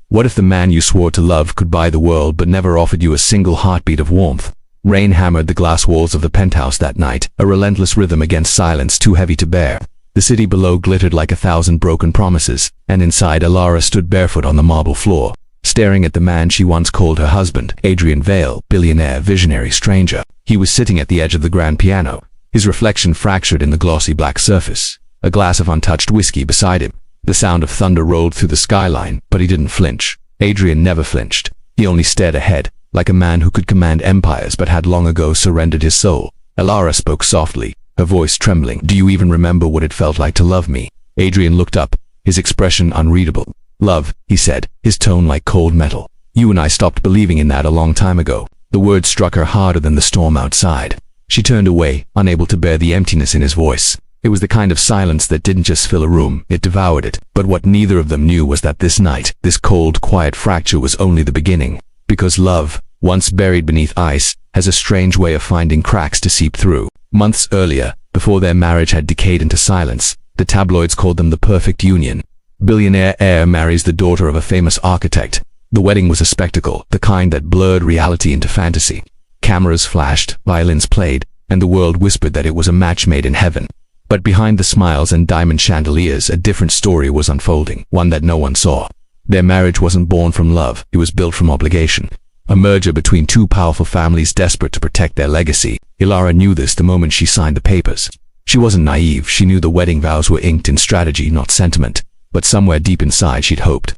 What if the man you swore to love could buy the world but never offered you a single heartbeat of warmth? Rain hammered the glass walls of the penthouse that night, a relentless rhythm against silence too heavy to bear. The city below glittered like 1,000 broken promises, and inside Alara stood barefoot on the marble floor, staring at the man she once called her husband, Adrian Vale, billionaire, visionary, stranger. He was sitting at the edge of the grand piano, his reflection fractured in the glossy black surface, a glass of untouched whiskey beside him. The sound of thunder rolled through the skyline, but he didn't flinch. Adrian never flinched. He only stared ahead, like a man who could command empires but had long ago surrendered his soul. Alara spoke softly, her voice trembling. "Do you even remember what it felt like to love me?" Adrian looked up, his expression unreadable. "Love," he said, his tone like cold metal. "You and I stopped believing in that a long time ago." The words struck her harder than the storm outside. She turned away, unable to bear the emptiness in his voice. It was the kind of silence that didn't just fill a room, it devoured it. But what neither of them knew was that this night, this cold, quiet fracture was only the beginning. Because love, once buried beneath ice, has a strange way of finding cracks to seep through. Months earlier, before their marriage had decayed into silence, the tabloids called them the perfect union. Billionaire heir marries the daughter of a famous architect. The wedding was a spectacle, the kind that blurred reality into fantasy. Cameras flashed, violins played, and the world whispered that it was a match made in heaven. But behind the smiles and diamond chandeliers, a different story was unfolding, one that no one saw. Their marriage wasn't born from love, it was built from obligation. A merger between two powerful families desperate to protect their legacy. Alara knew this the moment she signed the papers. She wasn't naive, she knew the wedding vows were inked in strategy, not sentiment. But somewhere deep inside she'd hoped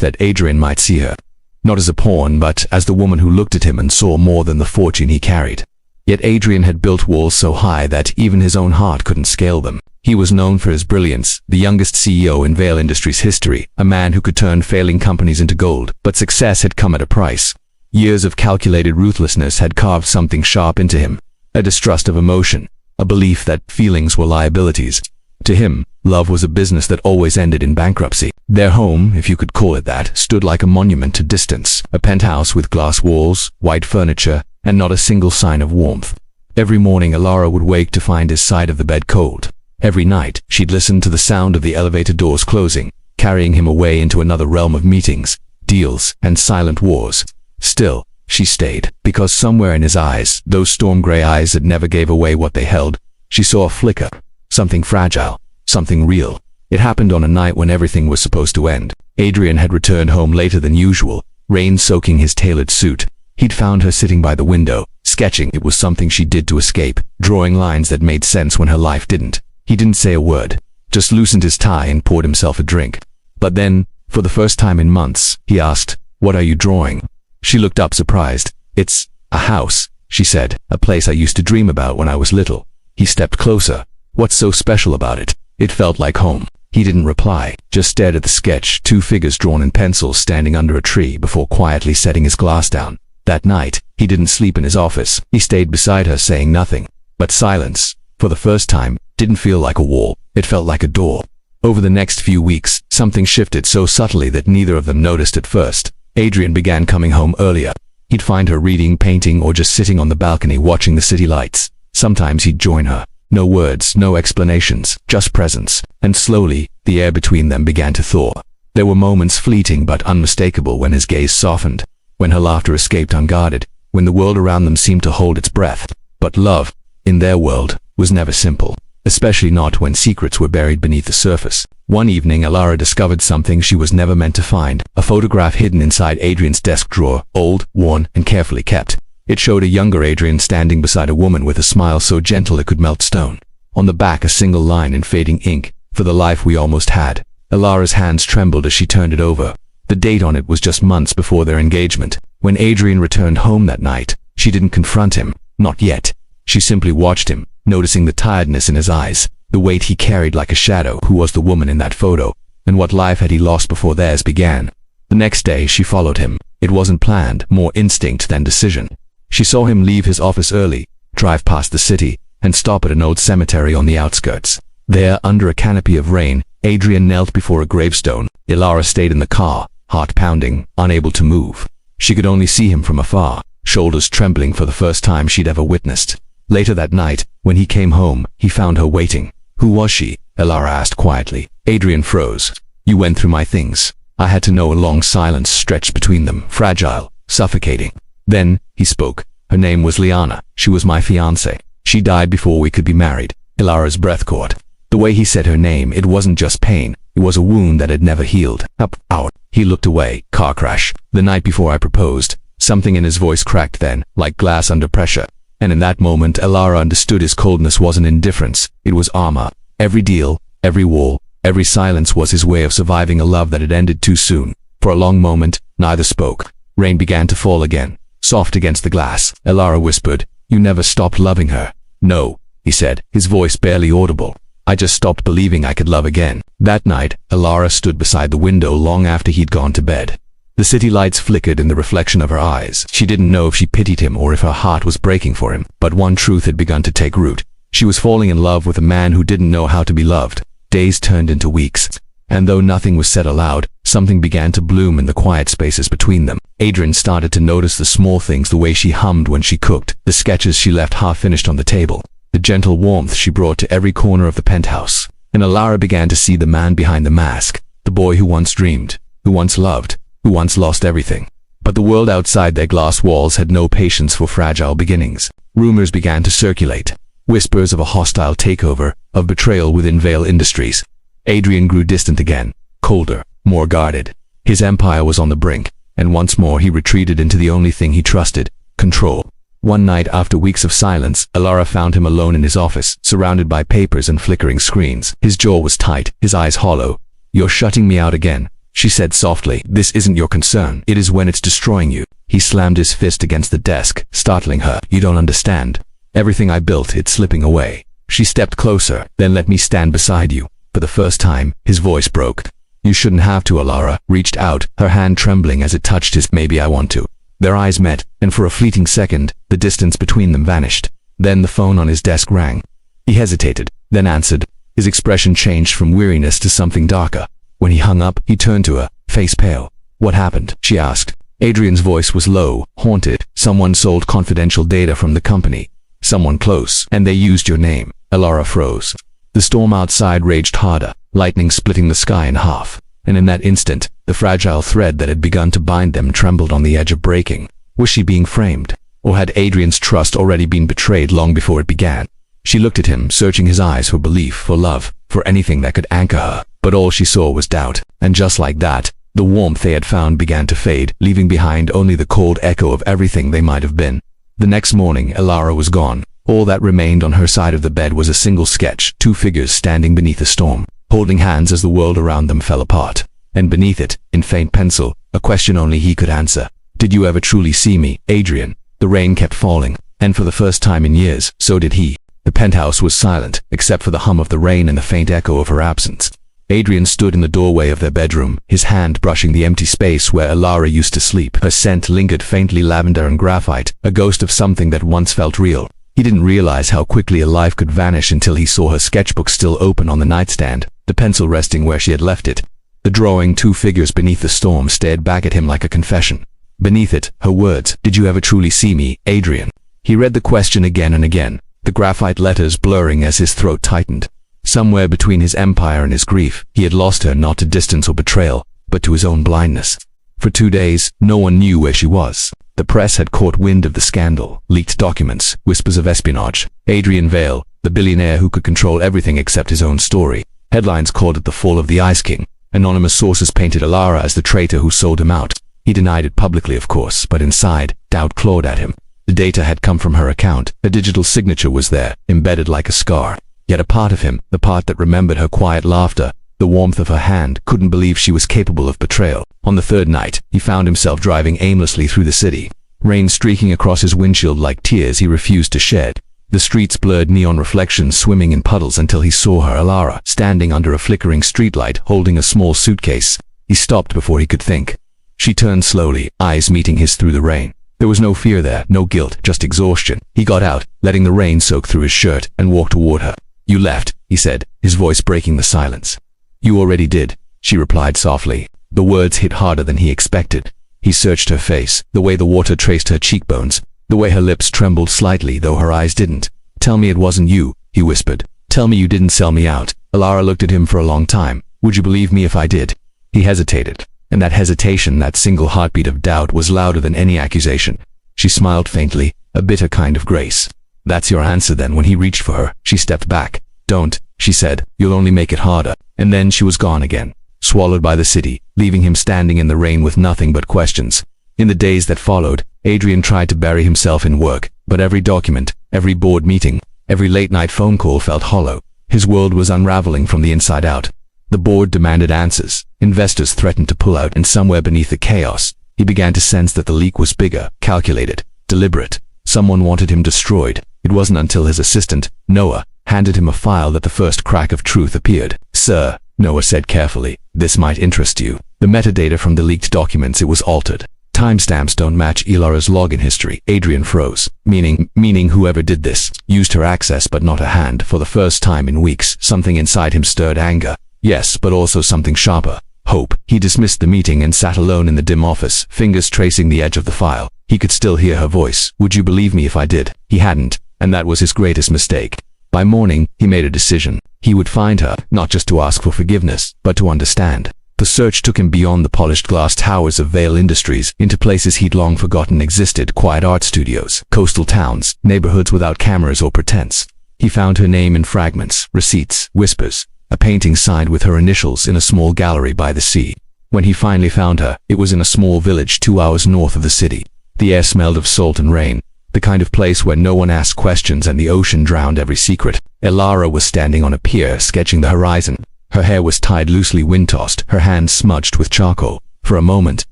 that Adrian might see her. Not as a pawn, but as the woman who looked at him and saw more than the fortune he carried. Yet Adrian had built walls so high that even his own heart couldn't scale them. He was known for his brilliance, the youngest CEO in Vale Industries history, a man who could turn failing companies into gold. But success had come at a price. Years of calculated ruthlessness had carved something sharp into him, a distrust of emotion, a belief that feelings were liabilities. To him, love was a business that always ended in bankruptcy. Their home, if you could call it that, stood like a monument to distance, a penthouse with glass walls, white furniture, and not a single sign of warmth. Every morning Alara would wake to find his side of the bed cold. Every night, she'd listen to the sound of the elevator doors closing, carrying him away into another realm of meetings, deals, and silent wars. Still, she stayed, because somewhere in his eyes, those storm-gray eyes that never gave away what they held, she saw a flicker, something fragile, something real. It happened on a night when everything was supposed to end. Adrian had returned home later than usual, rain soaking his tailored suit. He'd found her sitting by the window, sketching. It was something she did to escape, drawing lines that made sense when her life didn't. He didn't say a word, just loosened his tie and poured himself a drink. But then, for the first time in months, he asked, "What are you drawing?" She looked up surprised. "It's a house," she said, "a place I used to dream about when I was little." He stepped closer. "What's so special about it?" It felt like home. He didn't reply, just stared at the sketch, two figures drawn in pencil standing under a tree before quietly setting his glass down. That night, he didn't sleep in his office. He stayed beside her saying nothing. But silence, for the first time, didn't feel like a wall. It felt like a door. Over the next few weeks, something shifted so subtly that neither of them noticed at first. Adrian began coming home earlier. He'd find her reading, painting, or just sitting on the balcony watching the city lights. Sometimes he'd join her. No words, no explanations, just presence. And slowly, the air between them began to thaw. There were moments fleeting but unmistakable when his gaze softened, when her laughter escaped unguarded, when the world around them seemed to hold its breath. But love, in their world, was never simple. Especially not when secrets were buried beneath the surface. One evening, Alara discovered something she was never meant to find, a photograph hidden inside Adrian's desk drawer, old, worn, and carefully kept. It showed a younger Adrian standing beside a woman with a smile so gentle it could melt stone. On the back, a single line in fading ink, "For the life we almost had." Alara's hands trembled as she turned it over. The date on it was just months before their engagement. When Adrian returned home that night, she didn't confront him, not yet. She simply watched him, noticing the tiredness in his eyes, the weight he carried like a shadow. Who was the woman in that photo? And what life had he lost before theirs began? The next day, she followed him. It wasn't planned, more instinct than decision. She saw him leave his office early, drive past the city, and stop at an old cemetery on the outskirts. There, under a canopy of rain, Adrian knelt before a gravestone. Alara stayed in the car, heart pounding, unable to move. She could only see him from afar, shoulders trembling for the first time she'd ever witnessed. Later that night, when he came home, he found her waiting. "Who was she?" Alara asked quietly. Adrian froze. "You went through my things. I had to know. A long silence stretched between them, fragile, suffocating. Then, he spoke. Her name was Liana. She was my fiancée. She died before we could be married. Ilara's breath caught. The way he said her name, it wasn't just pain. It was a wound that had never healed. Up, out. He looked away. Car crash. The night before I proposed. Something in his voice cracked then, like glass under pressure. And in that moment, Ilara understood his coldness wasn't indifference. It was armor. Every deal, every wall, every silence was his way of surviving a love that had ended too soon. For a long moment, neither spoke. Rain began to fall again, soft against the glass. Ilara whispered, "You never stopped loving her." "No," he said, his voice barely audible. "I just stopped believing I could love again." That night, Ilara stood beside the window long after he'd gone to bed. The city lights flickered in the reflection of her eyes. She didn't know if she pitied him or if her heart was breaking for him, but one truth had begun to take root. She was falling in love with a man who didn't know how to be loved. Days turned into weeks, and though nothing was said aloud, something began to bloom in the quiet spaces between them. Adrian started to notice the small things, the way she hummed when she cooked, the sketches she left half-finished on the table, the gentle warmth she brought to every corner of the penthouse. And Ilara began to see the man behind the mask, the boy who once dreamed, who once loved, who once lost everything. But the world outside their glass walls had no patience for fragile beginnings. Rumors began to circulate, whispers of a hostile takeover, of betrayal within Vale Industries. Adrian grew distant again, colder, more guarded. His empire was on the brink, and once more he retreated into the only thing he trusted, control. One night, after weeks of silence, Ilara found him alone in his office, surrounded by papers and flickering screens. His jaw was tight, his eyes hollow. "You're shutting me out again," she said softly. "This isn't your concern. It is when it's destroying you." He slammed his fist against the desk, startling her. "You don't understand. Everything I built, it's slipping away." She stepped closer. "Then let me stand beside you." For the first time, his voice broke. "You shouldn't have to." Ilara reached out, her hand trembling as it touched his. "Maybe I want to." Their eyes met, and for a fleeting second, the distance between them vanished. Then the phone on his desk rang. He hesitated, then answered. His expression changed from weariness to something darker. When he hung up, he turned to her, face pale. "What happened?" she asked. Adrian's voice was low, haunted. "Someone sold confidential data from the company. Someone close, and they used your name." Ilara froze. The storm outside raged harder, lightning splitting the sky in half. And in that instant, the fragile thread that had begun to bind them trembled on the edge of breaking. Was she being framed? Or had Adrian's trust already been betrayed long before it began? She looked at him, searching his eyes for belief, for love, for anything that could anchor her. But all she saw was doubt. And just like that, the warmth they had found began to fade, leaving behind only the cold echo of everything they might have been. The next morning, Ilara was gone. All that remained on her side of the bed was a single sketch, two figures standing beneath a storm, holding hands as the world around them fell apart. And beneath it, in faint pencil, a question only he could answer. "Did you ever truly see me, Adrian?" The rain kept falling, and for the first time in years, so did he. The penthouse was silent, except for the hum of the rain and the faint echo of her absence. Adrian stood in the doorway of their bedroom, his hand brushing the empty space where Ilara used to sleep. Her scent lingered faintly, lavender and graphite, a ghost of something that once felt real. He didn't realize how quickly a life could vanish until he saw her sketchbook still open on the nightstand, the pencil resting where she had left it. The drawing, two figures beneath the storm, stared back at him like a confession. Beneath it, her words, "Did you ever truly see me, Adrian?" He read the question again and again, the graphite letters blurring as his throat tightened. Somewhere between his empire and his grief, he had lost her, not to distance or betrayal, but to his own blindness. For 2 days, no one knew where she was. The press had caught wind of the scandal, leaked documents, whispers of espionage. Adrian Vale, the billionaire who could control everything except his own story. Headlines called it the fall of the Ice King. Anonymous sources painted Ilara as the traitor who sold him out. He denied it publicly, of course, but inside, doubt clawed at him. The data had come from her account. A digital signature was there, embedded like a scar. Yet a part of him, the part that remembered her quiet laughter, the warmth of her hand, couldn't believe she was capable of betrayal. On the third night, he found himself driving aimlessly through the city. Rain streaking across his windshield like tears he refused to shed. The streets blurred, neon reflections swimming in puddles, until he saw her, Ilara, standing under a flickering streetlight, holding a small suitcase. He stopped before he could think. She turned slowly, eyes meeting his through the rain. There was no fear there, no guilt, just exhaustion. He got out, letting the rain soak through his shirt, and walked toward her. "You left," he said, his voice breaking the silence. "You already did," she replied softly. The words hit harder than he expected. He searched her face, the way the water traced her cheekbones, the way her lips trembled slightly though her eyes didn't. "Tell me it wasn't you," he whispered. "Tell me you didn't sell me out." Ilara looked at him for a long time. "Would you believe me if I did?" He hesitated. And that hesitation, that single heartbeat of doubt, was louder than any accusation. She smiled faintly, a bitter kind of grace. "That's your answer then?" When he reached for her, she stepped back. "Don't," she said. "You'll only make it harder." And then she was gone again, swallowed by the city, leaving him standing in the rain with nothing but questions. In the days that followed, Adrian tried to bury himself in work, but every document, every board meeting, every late-night phone call felt hollow. His world was unraveling from the inside out. The board demanded answers, investors threatened to pull out, and somewhere beneath the chaos, he began to sense that the leak was bigger, calculated, deliberate. Someone wanted him destroyed. It wasn't until his assistant, Noah, handed him a file that the first crack of truth appeared. "Sir," Noah said carefully, "this might interest you. The metadata from the leaked documents, it was altered. Timestamps don't match Elara's login history." Adrian froze. Meaning whoever did this used her access but not her hand. For the first time in weeks, something inside him stirred anger. Yes, but also something sharper. Hope. He dismissed the meeting and sat alone in the dim office, fingers tracing the edge of the file. He could still hear her voice. "Would you believe me if I did?" He hadn't, and that was his greatest mistake. By morning, he made a decision. He would find her, not just to ask for forgiveness, but to understand. The search took him beyond the polished glass towers of Vale Industries into places he'd long forgotten existed: quiet art studios, coastal towns, neighborhoods without cameras or pretense. He found her name in fragments, receipts, whispers, a painting signed with her initials in a small gallery by the sea. When he finally found her, it was in a small village 2 hours north of the city. The air smelled of salt and rain, the kind of place where no one asked questions and the ocean drowned every secret. Elara was standing on a pier, sketching the horizon. Her hair was tied loosely, wind-tossed, her hands smudged with charcoal. For a moment,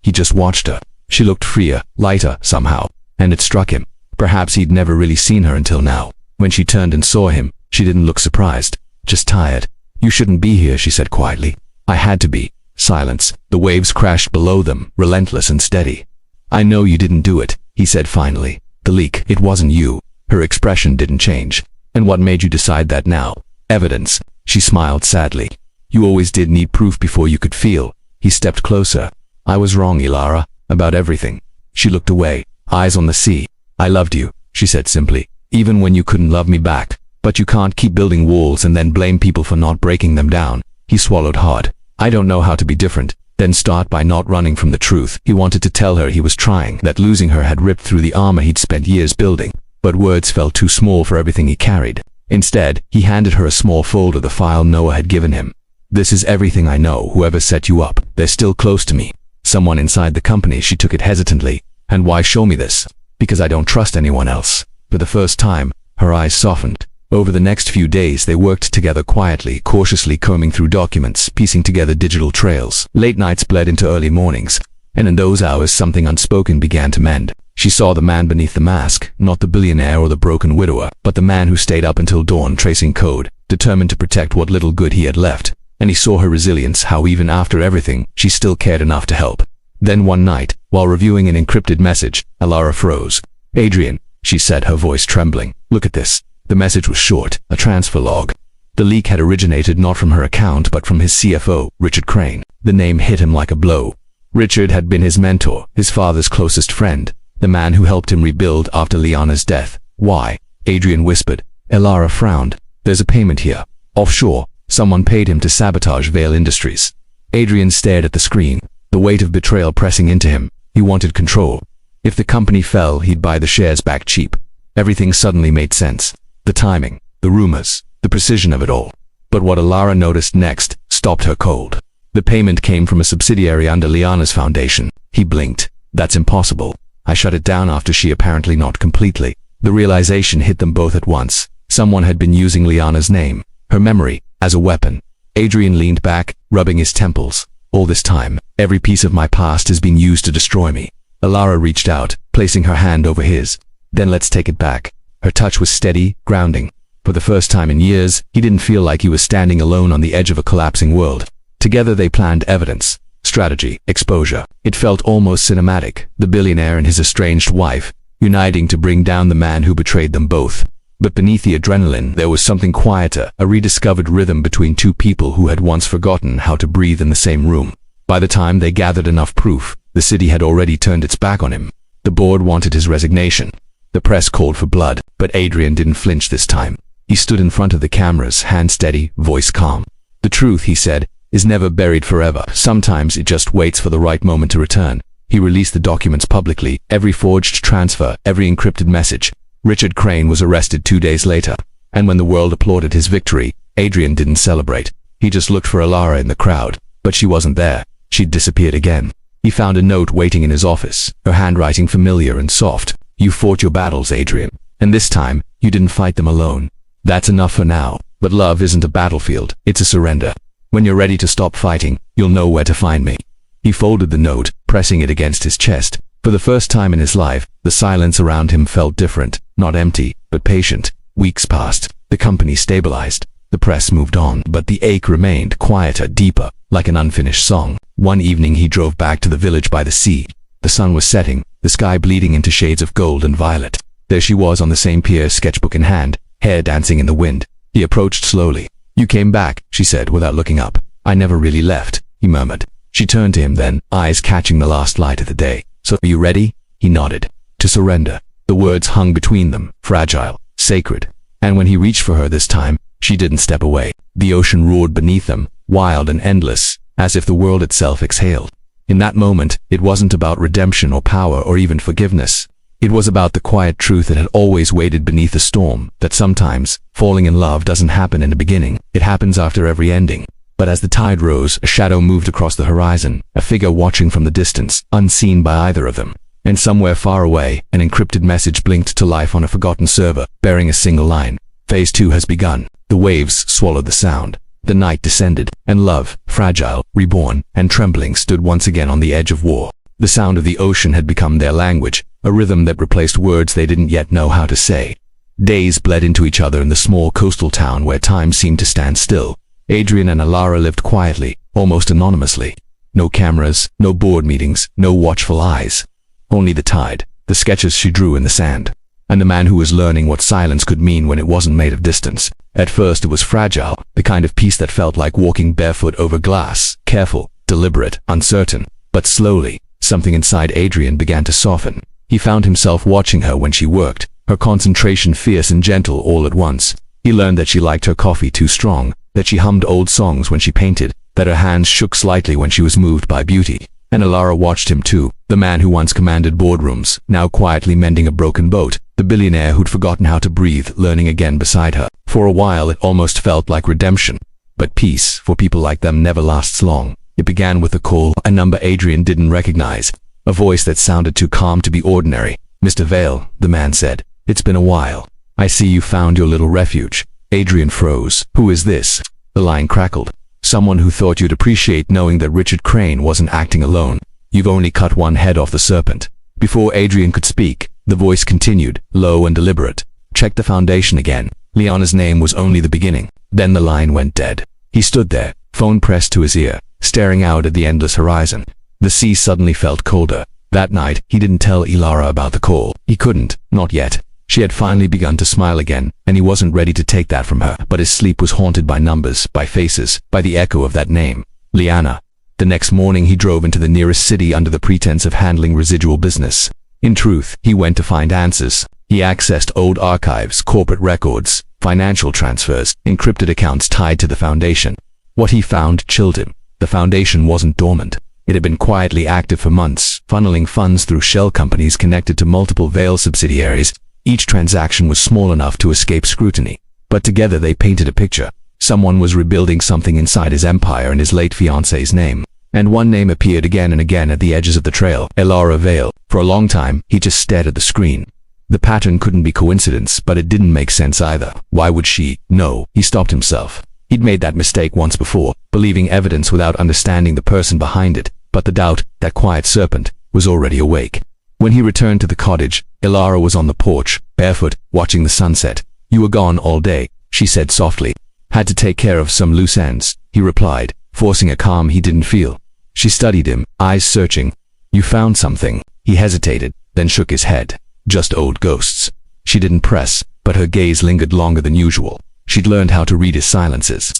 he just watched her. She looked freer, lighter, somehow, and it struck him. Perhaps he'd never really seen her until now. When she turned and saw him, she didn't look surprised, just tired. "You shouldn't be here," she said quietly. "I had to be." Silence. The waves crashed below them, relentless and steady. "I know you didn't do it," he said finally. "The leak, it wasn't you." Her expression didn't change. "And what made you decide that now?" "Evidence." She smiled sadly. "You always did need proof before you could feel." He stepped closer. "I was wrong, Elara, about everything." She looked away, eyes on the sea. "I loved you," she said simply, "even when you couldn't love me back. But you can't keep building walls and then blame people for not breaking them down." He swallowed hard. "I don't know how to be different." Then start by not running from the truth. He wanted to tell her he was trying, that losing her had ripped through the armor he'd spent years building. But words felt too small for everything he carried. Instead, he handed her a small folder, the file Noah had given him. "This is everything I know. Whoever set you up, they're still close to me. Someone inside the company." She took it hesitantly. "And why show me this?" "Because I don't trust anyone else." For the first time, her eyes softened. Over the next few days, they worked together quietly, cautiously combing through documents, piecing together digital trails. Late nights bled into early mornings, and in those hours something unspoken began to mend. She saw the man beneath the mask, not the billionaire or the broken widower, but the man who stayed up until dawn tracing code, determined to protect what little good he had left. And he saw her resilience, how even after everything, she still cared enough to help. Then one night, while reviewing an encrypted message, Elara froze. "Adrian," she said, her voice trembling, "look at this." The message was short, a transfer log. The leak had originated not from her account but from his CFO, Richard Crane. The name hit him like a blow. Richard had been his mentor, his father's closest friend, the man who helped him rebuild after Liana's death. "Why?" Adrian whispered. Elara frowned. "There's a payment here. Offshore. Someone paid him to sabotage Vale Industries." Adrian stared at the screen, the weight of betrayal pressing into him. He wanted control. If the company fell, he'd buy the shares back cheap. Everything suddenly made sense. The timing, the rumors, the precision of it all. But what Elara noticed next stopped her cold. The payment came from a subsidiary under Liana's foundation. He blinked. "That's impossible. I shut it down after she." Apparently not completely. The realization hit them both at once. Someone had been using Liana's name, her memory, as a weapon. Adrian leaned back, rubbing his temples. "All this time, every piece of my past has been used to destroy me." Elara reached out, placing her hand over his. "Then let's take it back." Her touch was steady, grounding. For the first time in years, he didn't feel like he was standing alone on the edge of a collapsing world. Together they planned evidence, strategy, exposure. It felt almost cinematic, the billionaire and his estranged wife, uniting to bring down the man who betrayed them both. But beneath the adrenaline, there was something quieter, a rediscovered rhythm between two people who had once forgotten how to breathe in the same room. By the time they gathered enough proof, the city had already turned its back on him. The board wanted his resignation. The press called for blood, but Adrian didn't flinch this time. He stood in front of the cameras, hand steady, voice calm. "The truth," he said, is never buried forever. Sometimes it just waits for the right moment to return. He released the documents publicly, every forged transfer, every encrypted message. Richard Crane was arrested 2 days later, and when the world applauded his victory, Adrian didn't celebrate. He just looked for Alara in the crowd, but she wasn't there. She'd disappeared again. He found a note waiting in his office, her handwriting familiar and soft. "You fought your battles, Adrian, and this time, you didn't fight them alone. That's enough for now, but love isn't a battlefield, it's a surrender. When you're ready to stop fighting, you'll know where to find me." He folded the note, pressing it against his chest. For the first time in his life, the silence around him felt different, not empty, but patient. Weeks passed, the company stabilized, the press moved on, but the ache remained, quieter, deeper, like an unfinished song. One evening he drove back to the village by the sea. The sun was setting, the sky bleeding into shades of gold and violet. There she was on the same pier, sketchbook in hand, hair dancing in the wind. He approached slowly. "You came back," she said without looking up. "I never really left," he murmured. She turned to him then, eyes catching the last light of the day. "So, are you ready?" He nodded. "To surrender." The words hung between them, fragile, sacred. And when he reached for her this time, she didn't step away. The ocean roared beneath them, wild and endless, as if the world itself exhaled. In that moment, it wasn't about redemption or power or even forgiveness. It was about the quiet truth that had always waited beneath the storm, that sometimes, falling in love doesn't happen in the beginning. It happens after every ending. But as the tide rose, a shadow moved across the horizon, a figure watching from the distance, unseen by either of them. And somewhere far away, an encrypted message blinked to life on a forgotten server, bearing a single line. Phase 2 has begun. The waves swallowed the sound. The night descended, and love, fragile, reborn, and trembling, stood once again on the edge of war. The sound of the ocean had become their language, a rhythm that replaced words they didn't yet know how to say. Days bled into each other in the small coastal town where time seemed to stand still. Adrian and Alara lived quietly, almost anonymously. No cameras, no board meetings, no watchful eyes. Only the tide, the sketches she drew in the sand, and the man who was learning what silence could mean when it wasn't made of distance. At first it was fragile, the kind of peace that felt like walking barefoot over glass, careful, deliberate, uncertain. But slowly, something inside Adrian began to soften. He found himself watching her when she worked, her concentration fierce and gentle all at once. He learned that she liked her coffee too strong, that she hummed old songs when she painted, that her hands shook slightly when she was moved by beauty. And Alara watched him too, the man who once commanded boardrooms, now quietly mending a broken boat, the billionaire who'd forgotten how to breathe, learning again beside her. For a while it almost felt like redemption. But peace, for people like them, never lasts long. It began with a call, a number Adrian didn't recognize, a voice that sounded too calm to be ordinary. "Mr. Vale," the man said, "it's been a while. I see you found your little refuge." Adrian froze. "Who is this?" The line crackled. "Someone who thought you'd appreciate knowing that Richard Crane wasn't acting alone. You've only cut one head off the serpent." Before Adrian could speak, the voice continued, low and deliberate. "Check the foundation again. Liana's name was only the beginning." Then the line went dead. He stood there, phone pressed to his ear, staring out at the endless horizon. The sea suddenly felt colder. That night, he didn't tell Alara about the call. He couldn't, not yet. She had finally begun to smile again, and he wasn't ready to take that from her. But his sleep was haunted by numbers, by faces, by the echo of that name. Liana. The next morning he drove into the nearest city under the pretense of handling residual business. In truth, he went to find answers. He accessed old archives, corporate records, financial transfers, encrypted accounts tied to the foundation. What he found chilled him. The foundation wasn't dormant. It had been quietly active for months, funneling funds through shell companies connected to multiple Vale subsidiaries. Each transaction was small enough to escape scrutiny, but together they painted a picture. Someone was rebuilding something inside his empire in his late fiancée's name. And one name appeared again and again at the edges of the trail, Alara Vale. For a long time, he just stared at the screen. The pattern couldn't be coincidence, but it didn't make sense either. Why would she? No, he stopped himself. He'd made that mistake once before, believing evidence without understanding the person behind it. But the doubt, that quiet serpent, was already awake. When he returned to the cottage, Alara was on the porch, barefoot, watching the sunset. "You were gone all day," she said softly. "Had to take care of some loose ends," he replied, forcing a calm he didn't feel. She studied him, eyes searching. "You found something?" He hesitated, then shook his head. "Just old ghosts." She didn't press, but her gaze lingered longer than usual. She'd learned how to read his silences.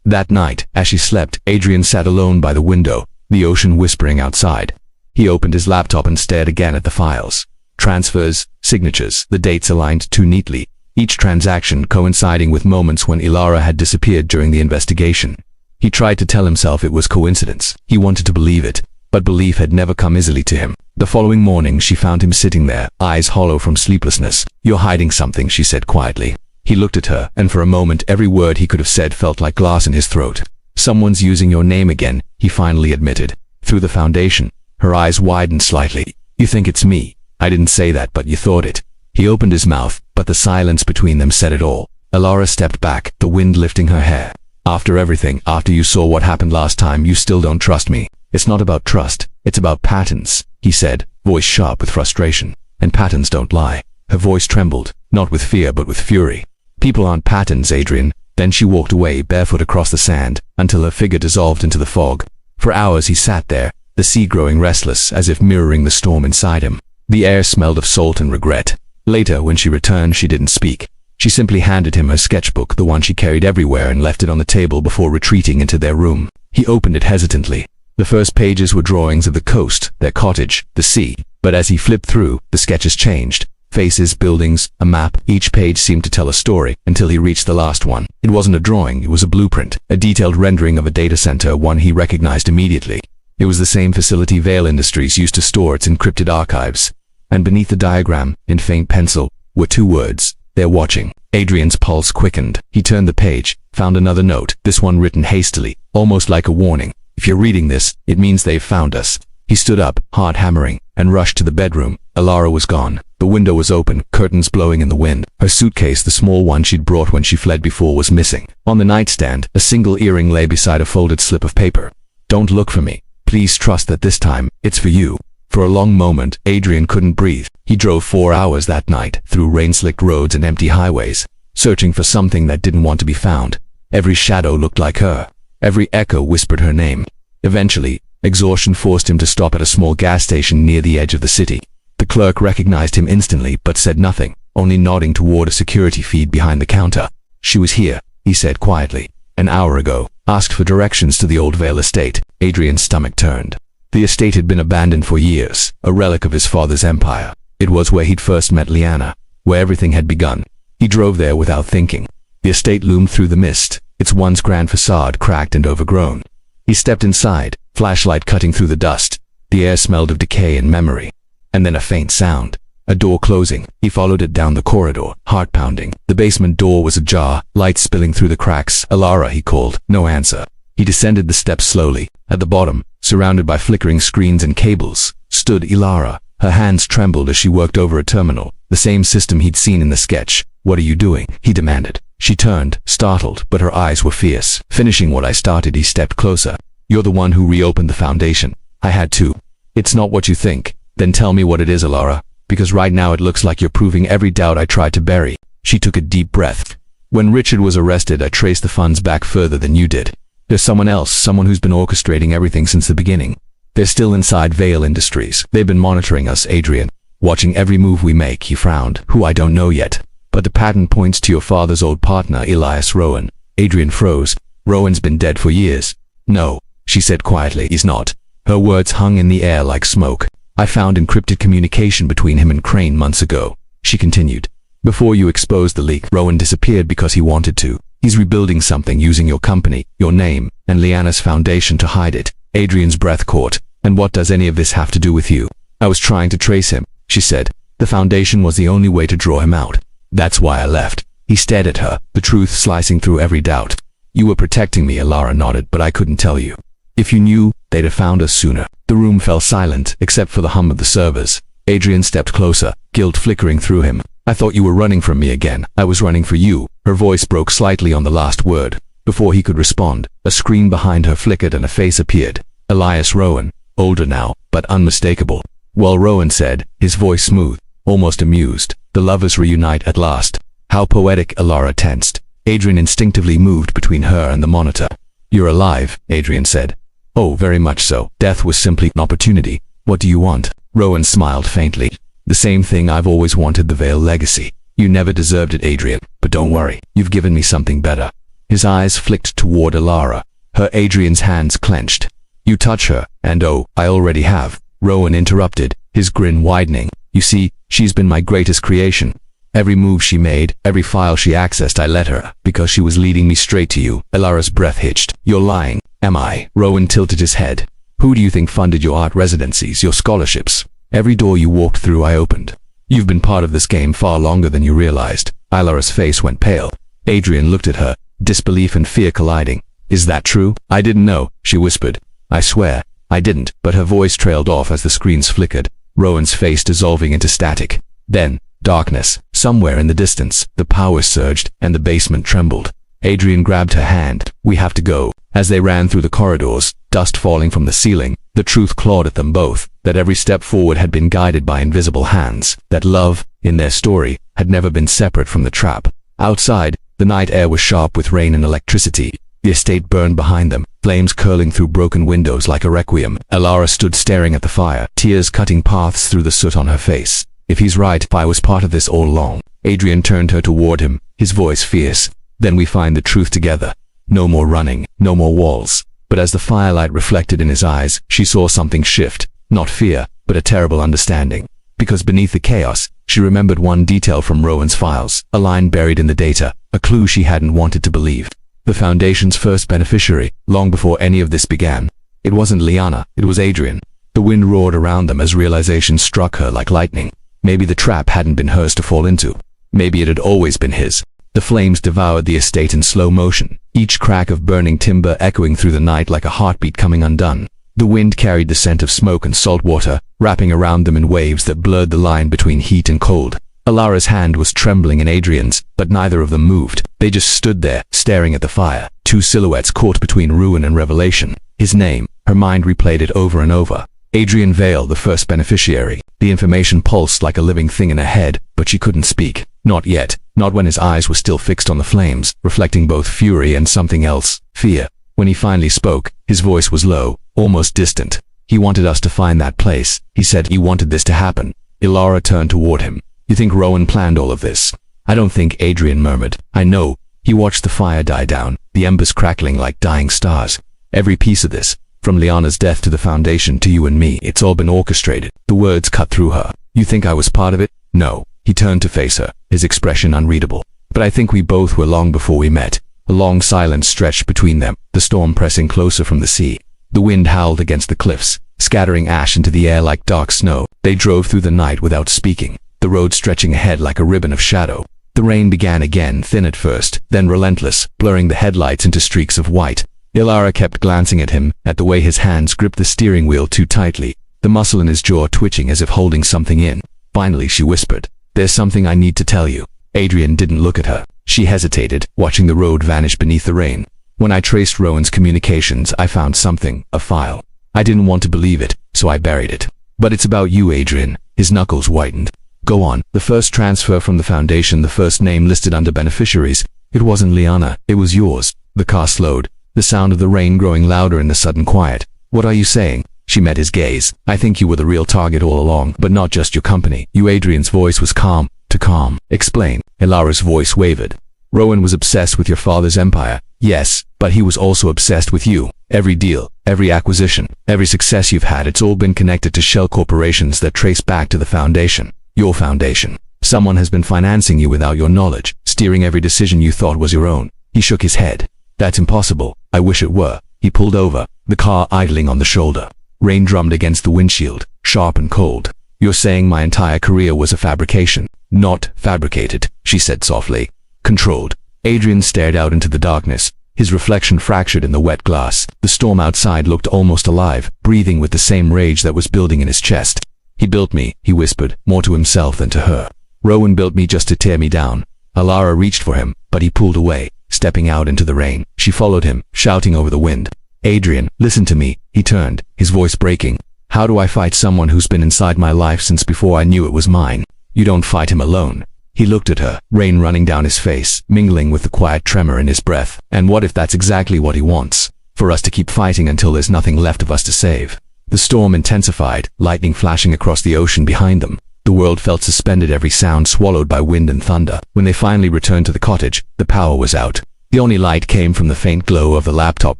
That night, as she slept, Adrian sat alone by the window, the ocean whispering outside. He opened his laptop and stared again at the files. Transfers, signatures, the dates aligned too neatly, each transaction coinciding with moments when Alara had disappeared during the investigation. He tried to tell himself it was coincidence. He wanted to believe it, but belief had never come easily to him. The following morning, she found him sitting there, eyes hollow from sleeplessness. "You're hiding something," she said quietly. He looked at her, and for a moment every word he could have said felt like glass in his throat. "Someone's using your name again," he finally admitted. Through the foundation, her eyes widened slightly. "You think it's me? I didn't say that, but you thought it." He opened his mouth, but the silence between them said it all. Alara stepped back, the wind lifting her hair. "After everything, after you saw what happened last time, you still don't trust me." "It's not about trust, it's about patterns," he said, voice sharp with frustration. "And patterns don't lie." Her voice trembled, not with fear but with fury. "People aren't patterns, Adrian." Then she walked away, barefoot across the sand, until her figure dissolved into the fog. For hours he sat there, the sea growing restless, as if mirroring the storm inside him. The air smelled of salt and regret. Later, when she returned, she didn't speak. She simply handed him her sketchbook, the one she carried everywhere, and left it on the table before retreating into their room. He opened it hesitantly. The first pages were drawings of the coast, their cottage, the sea. But as he flipped through, the sketches changed. Faces, buildings, a map. Each page seemed to tell a story, until he reached the last one. It wasn't a drawing, it was a blueprint, a detailed rendering of a data center, one he recognized immediately. It was the same facility Vale Industries used to store its encrypted archives. And beneath the diagram, in faint pencil, were two words: "They're watching." Adrian's pulse quickened. He turned the page, found another note, this one written hastily, almost like a warning. "If you're reading this, it means they've found us." He stood up, heart hammering, and rushed to the bedroom. Alara was gone. The window was open, curtains blowing in the wind. Her suitcase, the small one she'd brought when she fled before, was missing. On the nightstand, a single earring lay beside a folded slip of paper. "Don't look for me. Please trust that this time, it's for you." For a long moment, Adrian couldn't breathe. He drove 4 hours that night, through rain-slicked roads and empty highways, searching for something that didn't want to be found. Every shadow looked like her. Every echo whispered her name. Eventually, exhaustion forced him to stop at a small gas station near the edge of the city. The clerk recognized him instantly, but said nothing, only nodding toward a security feed behind the counter. "She was here," he said quietly. "An hour ago. Asked for directions to the old Vale estate." Adrian's stomach turned. The estate had been abandoned for years, a relic of his father's empire. It was where he'd first met Liana, where everything had begun. He drove there without thinking. The estate loomed through the mist, its once grand facade cracked and overgrown. He stepped inside, flashlight cutting through the dust. The air smelled of decay and memory. And then a faint sound. A door closing. He followed it down the corridor, heart pounding. The basement door was ajar, light spilling through the cracks. "Alara," he called. No answer. He descended the steps slowly. At the bottom, surrounded by flickering screens and cables, stood Alara. Her hands trembled as she worked over a terminal, the same system he'd seen in the sketch. "What are you doing?" he demanded. She turned, startled, but her eyes were fierce. "Finishing what I started." He stepped closer. "You're the one who reopened the foundation. I had to." "It's not what you think." "Then tell me what it is, Alara, because right now it looks like you're proving every doubt I tried to bury." She took a deep breath. "When Richard was arrested, I traced the funds back further than you did. There's someone else, someone who's been orchestrating everything since the beginning. They're still inside Vale Industries. They've been monitoring us, Adrian. Watching every move we make." He frowned. "Who I don't know yet. But the pattern points to your father's old partner, Elias Rowan." Adrian froze. "Rowan's been dead for years." "No," she said quietly. "He's not." Her words hung in the air like smoke. "I found encrypted communication between him and Crane months ago," she continued. "Before you exposed the leak, Rowan disappeared because he wanted to. He's rebuilding something using your company, your name, and Liana's foundation to hide it." Adrian's breath caught. "And what does any of this have to do with you?" "I was trying to trace him," she said. "The foundation was the only way to draw him out. That's why I left." He stared at her, the truth slicing through every doubt. "You were protecting me," Alara nodded, "but I couldn't tell you. If you knew, they'd have found us sooner." The room fell silent, except for the hum of the servers. Adrian stepped closer, guilt flickering through him. "I thought you were running from me again." "I was running for you." Her voice broke slightly on the last word. Before he could respond, a screen behind her flickered and a face appeared. Elias Rowan, older now, but unmistakable. "Well," Rowan said, his voice smooth, almost amused. "The lovers reunite at last." How poetic. Alara tensed. Adrian instinctively moved between her and the monitor. "You're alive," Adrian said. "Oh, very much so. Death was simply an opportunity. What do you want?" Rowan smiled faintly. "The same thing I've always wanted, the Vale legacy. You never deserved it, Adrian, but don't worry, you've given me something better." His eyes flicked toward Alara. Her Adrian's hands clenched. "You touch her, and oh, I already have." Rowan interrupted, his grin widening. "You see, she's been my greatest creation. Every move she made, every file she accessed, I let her, because she was leading me straight to you. Elias's breath hitched. You're lying. Am I? Rowan tilted his head. Who do you think funded your art residencies, your scholarships? Every door you walked through I opened. You've been part of this game far longer than you realized. Elias's face went pale. Adrian looked at her, disbelief and fear colliding. Is that true? I didn't know, she whispered. I swear, I didn't, but her voice trailed off as the screens flickered, Rowan's face dissolving into static. Then, darkness. Somewhere in the distance, the power surged, and the basement trembled. Adrian grabbed her hand. We have to go. As they ran through the corridors, dust falling from the ceiling, the truth clawed at them both, that every step forward had been guided by invisible hands, that love, in their story, had never been separate from the trap. Outside, the night air was sharp with rain and electricity. The estate burned behind them, flames curling through broken windows like a requiem. Elias stood staring at the fire, tears cutting paths through the soot on her face. If he's right, if I was part of this all along. Adrian turned her toward him, his voice fierce. Then we find the truth together. No more running, no more walls. But as the firelight reflected in his eyes, she saw something shift. Not fear, but a terrible understanding. Because beneath the chaos, she remembered one detail from Rowan's files, a line buried in the data, a clue she hadn't wanted to believe. The Foundation's first beneficiary, long before any of this began. It wasn't Liana, it was Adrian. The wind roared around them as realization struck her like lightning. Maybe the trap hadn't been hers to fall into. Maybe it had always been his. The flames devoured the estate in slow motion, each crack of burning timber echoing through the night like a heartbeat coming undone. The wind carried the scent of smoke and salt water, wrapping around them in waves that blurred the line between heat and cold. Elias's hand was trembling in Adrian's, but neither of them moved. They just stood there, staring at the fire, two silhouettes caught between ruin and revelation. His name, her mind replayed it over and over. Adrian Vale, the first beneficiary. The information pulsed like a living thing in her head, but she couldn't speak. Not yet, not when his eyes were still fixed on the flames, reflecting both fury and something else, fear. When he finally spoke, his voice was low, almost distant. He wanted us to find that place. He said he wanted this to happen. Elias turned toward him. You think Rowan planned all of this? I don't think, Adrian murmured. I know. He watched the fire die down, the embers crackling like dying stars. Every piece of this, from Liana's death to the Foundation to you and me, it's all been orchestrated. The words cut through her. You think I was part of it? No. He turned to face her, his expression unreadable. But I think we both were long before we met. A long silence stretched between them, the storm pressing closer from the sea. The wind howled against the cliffs, scattering ash into the air like dark snow. They drove through the night without speaking, the road stretching ahead like a ribbon of shadow. The rain began again, thin at first, then relentless, blurring the headlights into streaks of white. Elias kept glancing at him, at the way his hands gripped the steering wheel too tightly, the muscle in his jaw twitching as if holding something in. Finally, she whispered, "There's something I need to tell you." Adrian didn't look at her. She hesitated, watching the road vanish beneath the rain. When I traced Rowan's communications, I found something, a file. I didn't want to believe it, so I buried it. But it's about you, Adrian. His knuckles whitened. Go on. The first transfer from the Foundation, the first name listed under beneficiaries. It wasn't Liana, it was yours. The car slowed, the sound of the rain growing louder in the sudden quiet. What are you saying? She met his gaze. I think you were the real target all along, but not just your company. You. Adrian's voice was calm. To calm. Explain. Elias's voice wavered. Rowan was obsessed with your father's empire. Yes, but he was also obsessed with you. Every deal, every acquisition, every success you've had, it's all been connected to shell corporations that trace back to the Foundation. Your Foundation. Someone has been financing you without your knowledge, steering every decision you thought was your own. He shook his head. That's impossible. I wish it were. He pulled over, the car idling on the shoulder. Rain drummed against the windshield, sharp and cold. You're saying my entire career was a fabrication. Not fabricated, she said softly. Controlled. Adrian stared out into the darkness, his reflection fractured in the wet glass. The storm outside looked almost alive, breathing with the same rage that was building in his chest. He built me, he whispered, more to himself than to her. Rowan built me just to tear me down. Elias reached for him, but he pulled away, stepping out into the rain. She followed him, shouting over the wind. Adrian, listen to me. He turned, his voice breaking. How do I fight someone who's been inside my life since before I knew it was mine? You don't fight him alone. He looked at her, rain running down his face, mingling with the quiet tremor in his breath. And what if that's exactly what he wants? For us to keep fighting until there's nothing left of us to save. The storm intensified, lightning flashing across the ocean behind them. The world felt suspended, every sound swallowed by wind and thunder. When they finally returned to the cottage, the power was out. The only light came from the faint glow of the laptop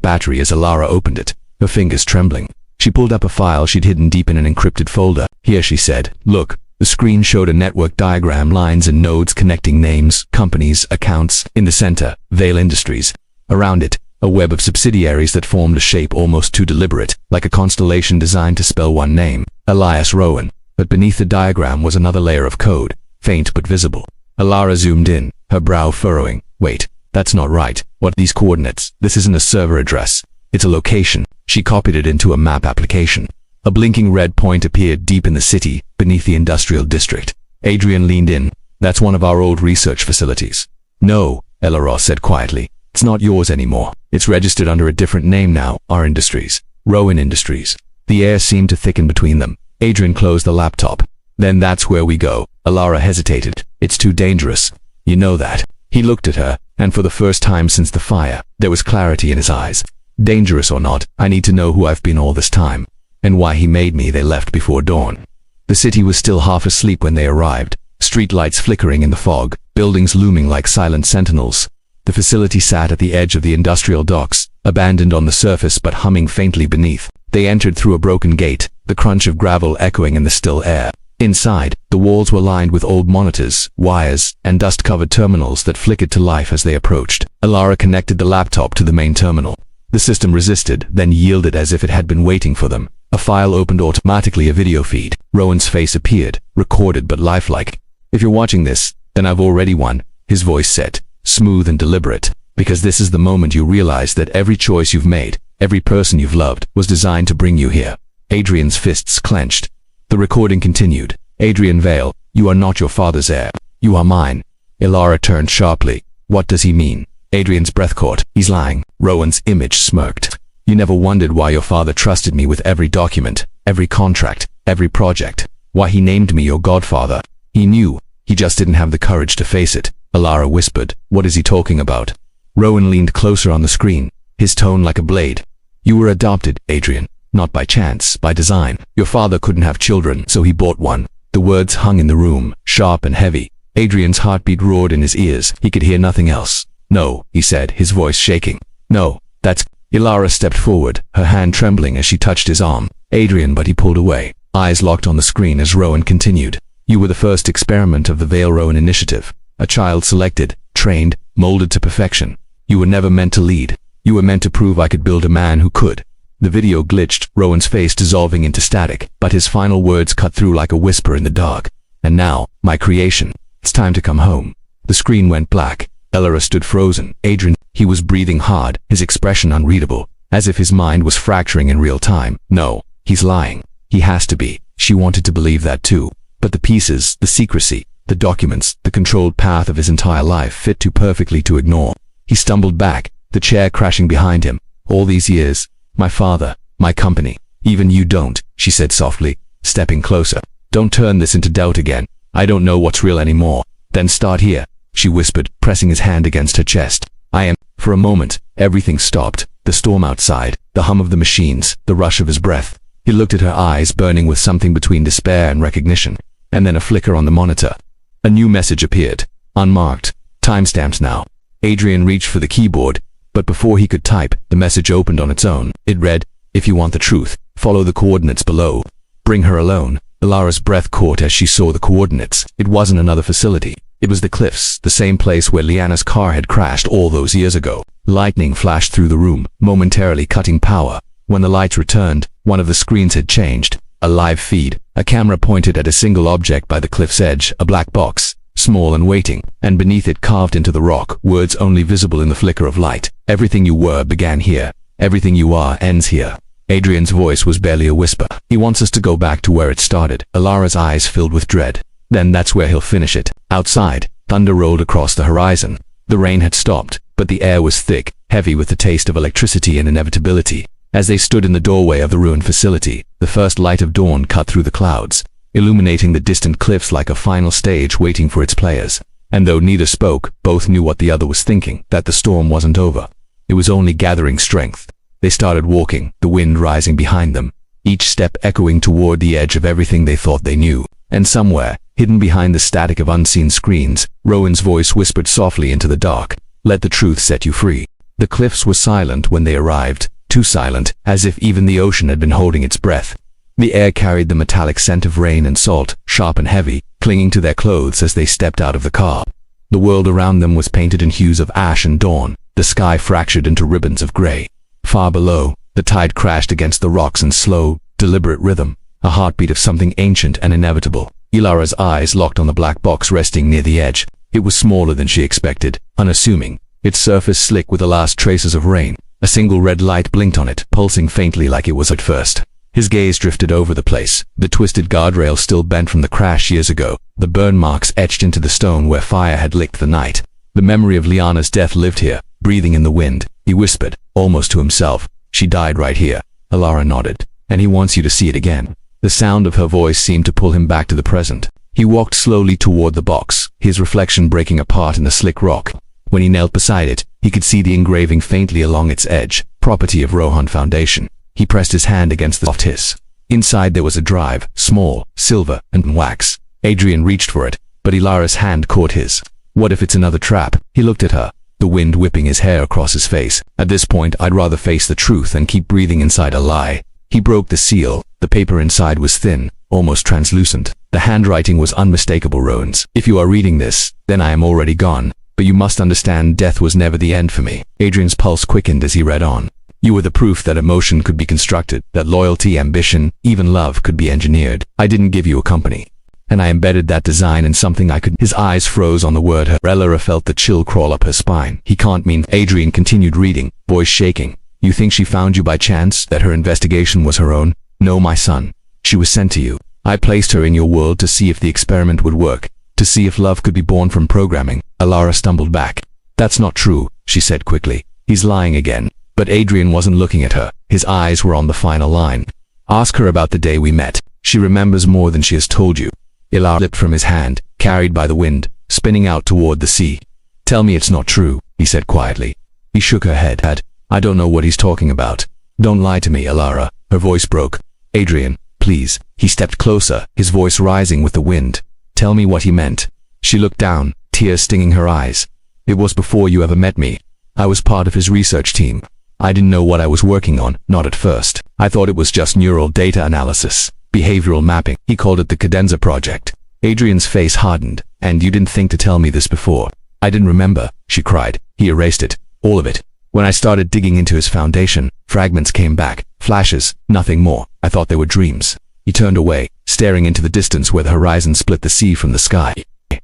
battery as Elias opened it, her fingers trembling. She pulled up a file she'd hidden deep in an encrypted folder. Here, she said. Look, The screen showed a network diagram, lines and nodes connecting names, companies, accounts. In the center, Vale Industries. Around it, a web of subsidiaries that formed a shape almost too deliberate, like a constellation designed to spell one name, Elias Rowan. But beneath the diagram was another layer of code, faint but visible. Alara zoomed in, her brow furrowing. Wait, that's not right. What are these coordinates? This isn't a server address. It's a location. She copied it into a map application. A blinking red point appeared deep in the city, beneath the industrial district. Adrian leaned in. That's one of our old research facilities. No, Elias said quietly. It's not yours anymore. It's registered under a different name now, our Industries. Rowan Industries. The air seemed to thicken between them. Adrian closed the laptop. Then that's where we go. Alara hesitated. It's too dangerous. You know that. He looked at her, and for the first time since the fire, there was clarity in his eyes. Dangerous or not, I need to know who I've been all this time, and why he made me. They left before dawn. The city was still half asleep when they arrived, street lights flickering in the fog, buildings looming like silent sentinels. The facility sat at the edge of the industrial docks, abandoned on the surface but humming faintly beneath. They entered through a broken gate, the crunch of gravel echoing in the still air. Inside, the walls were lined with old monitors, wires, and dust-covered terminals that flickered to life as they approached. Alara connected the laptop to the main terminal. The system resisted, then yielded as if it had been waiting for them. A file opened automatically, a video feed. Rowan's face appeared, recorded but lifelike. If you're watching this, then I've already won, his voice said, smooth and deliberate. Because this is the moment you realize that every choice you've made, every person you've loved, was designed to bring you here. Adrian's fists clenched. The recording continued. Adrian Vale, you are not your father's heir. You are mine. Alara turned sharply. What does he mean? Adrian's breath caught. He's lying. Rowan's image smirked. You never wondered why your father trusted me with every document, every contract, every project. Why he named me your godfather. He knew. He just didn't have the courage to face it. Alara whispered. What is he talking about? Rowan leaned closer on the screen, his tone like a blade. You were adopted, Adrian. Not by chance, by design. Your father couldn't have children, so he bought one. The words hung in the room, sharp and heavy. Adrian's heartbeat roared in his ears. He could hear nothing else. No, he said, his voice shaking. No, that's... Alara stepped forward, her hand trembling as she touched his arm. Adrian, but he pulled away. Eyes locked on the screen as Rowan continued. You were the first experiment of the Vale Rowan Initiative. A child selected, trained, molded to perfection. You were never meant to lead. You were meant to prove I could build a man who could. The video glitched, Rowan's face dissolving into static, but his final words cut through like a whisper in the dark. And now, my creation. It's time to come home. The screen went black. Alara stood frozen. Adrian, he was breathing hard, his expression unreadable, as if his mind was fracturing in real time. No, he's lying. He has to be. She wanted to believe that too. But the pieces, the secrecy, the documents, the controlled path of his entire life fit too perfectly to ignore. He stumbled back, the chair crashing behind him. All these years, my father, my company. Even you don't, she said softly, stepping closer. Don't turn this into doubt again. I don't know what's real anymore. Then start here, she whispered, pressing his hand against her chest. I am. For a moment, everything stopped. The storm outside, the hum of the machines, the rush of his breath. He looked at her eyes burning with something between despair and recognition. And then a flicker on the monitor. A new message appeared. Unmarked. Timestamps now. Adrian reached for the keyboard, but before he could type, the message opened on its own. It read, if you want the truth, follow the coordinates below. Bring her alone. Alara's breath caught as she saw the coordinates. It wasn't another facility. It was the cliffs, the same place where Liana's car had crashed all those years ago. Lightning flashed through the room, momentarily cutting power. When the lights returned, one of the screens had changed. A live feed. A camera pointed at a single object by the cliff's edge, a black box, small and waiting, and beneath it carved into the rock, words only visible in the flicker of light. Everything you were began here. Everything you are ends here. Adrian's voice was barely a whisper. He wants us to go back to where it started. Alara's eyes filled with dread. Then that's where he'll finish it. Outside, thunder rolled across the horizon. The rain had stopped, but the air was thick, heavy with the taste of electricity and inevitability. As they stood in the doorway of the ruined facility, the first light of dawn cut through the clouds, illuminating the distant cliffs like a final stage waiting for its players. And though neither spoke, both knew what the other was thinking, that the storm wasn't over. It was only gathering strength. They started walking, the wind rising behind them, each step echoing toward the edge of everything they thought they knew. And somewhere, hidden behind the static of unseen screens, Rowan's voice whispered softly into the dark, let the truth set you free. The cliffs were silent when they arrived, too silent, as if even the ocean had been holding its breath. The air carried the metallic scent of rain and salt, sharp and heavy, clinging to their clothes as they stepped out of the car. The world around them was painted in hues of ash and dawn, the sky fractured into ribbons of gray. Far below, the tide crashed against the rocks in slow, deliberate rhythm, a heartbeat of something ancient and inevitable. Ilara's eyes locked on the black box resting near the edge. It was smaller than she expected, unassuming, its surface slick with the last traces of rain. A single red light blinked on it, pulsing faintly like it was at first. His gaze drifted over the place, the twisted guardrail still bent from the crash years ago, the burn marks etched into the stone where fire had licked the night. The memory of Liana's death lived here, breathing in the wind. He whispered, almost to himself, "She died right here." Ilara nodded. "And he wants you to see it again." The sound of her voice seemed to pull him back to the present. He walked slowly toward the box, his reflection breaking apart in the slick rock. When he knelt beside it, he could see the engraving faintly along its edge, property of Rowan Foundation. He pressed his hand against the soft hiss. Inside there was a drive, small, silver, and wax. Adrian reached for it, but Ilara's hand caught his. What if it's another trap? He looked at her, the wind whipping his hair across his face. At this point, I'd rather face the truth than keep breathing inside a lie. He broke the seal. The paper inside was thin, almost translucent. The handwriting was unmistakable. Rowan's. "If you are reading this, then I am already gone. But you must understand death was never the end for me." Adrian's pulse quickened as he read on. "You were the proof that emotion could be constructed, that loyalty, ambition, even love could be engineered. I didn't give you a company. And I embedded that design in something I could—" His eyes froze on the word her. Ilara felt the chill crawl up her spine. He can't mean— Adrian continued reading, voice shaking. "You think she found you by chance, that her investigation was her own? No, my son. She was sent to you. I placed her in your world to see if the experiment would work, to see if love could be born from programming." Ilara stumbled back. "That's not true," she said quickly. "He's lying again." But Adrian wasn't looking at her. His eyes were on the final line. "Ask her about the day we met. She remembers more than she has told you." Ilara slipped from his hand, carried by the wind, spinning out toward the sea. "Tell me it's not true," he said quietly. He shook her head. "I don't know what he's talking about." "Don't lie to me, Ilara." Her voice broke. "Adrian, please." He stepped closer, his voice rising with the wind. "Tell me what he meant." She looked down, tears stinging her eyes. "It was before you ever met me. I was part of his research team. I didn't know what I was working on, not at first. I thought it was just neural data analysis, behavioral mapping." He called it the Cadenza Project. Adrian's face hardened. "And you didn't think to tell me this before?" "I didn't remember," she cried. He erased it. "All of it. When I started digging into his foundation, fragments came back, flashes, nothing more. I thought they were dreams." He turned away, staring into the distance where the horizon split the sea from the sky.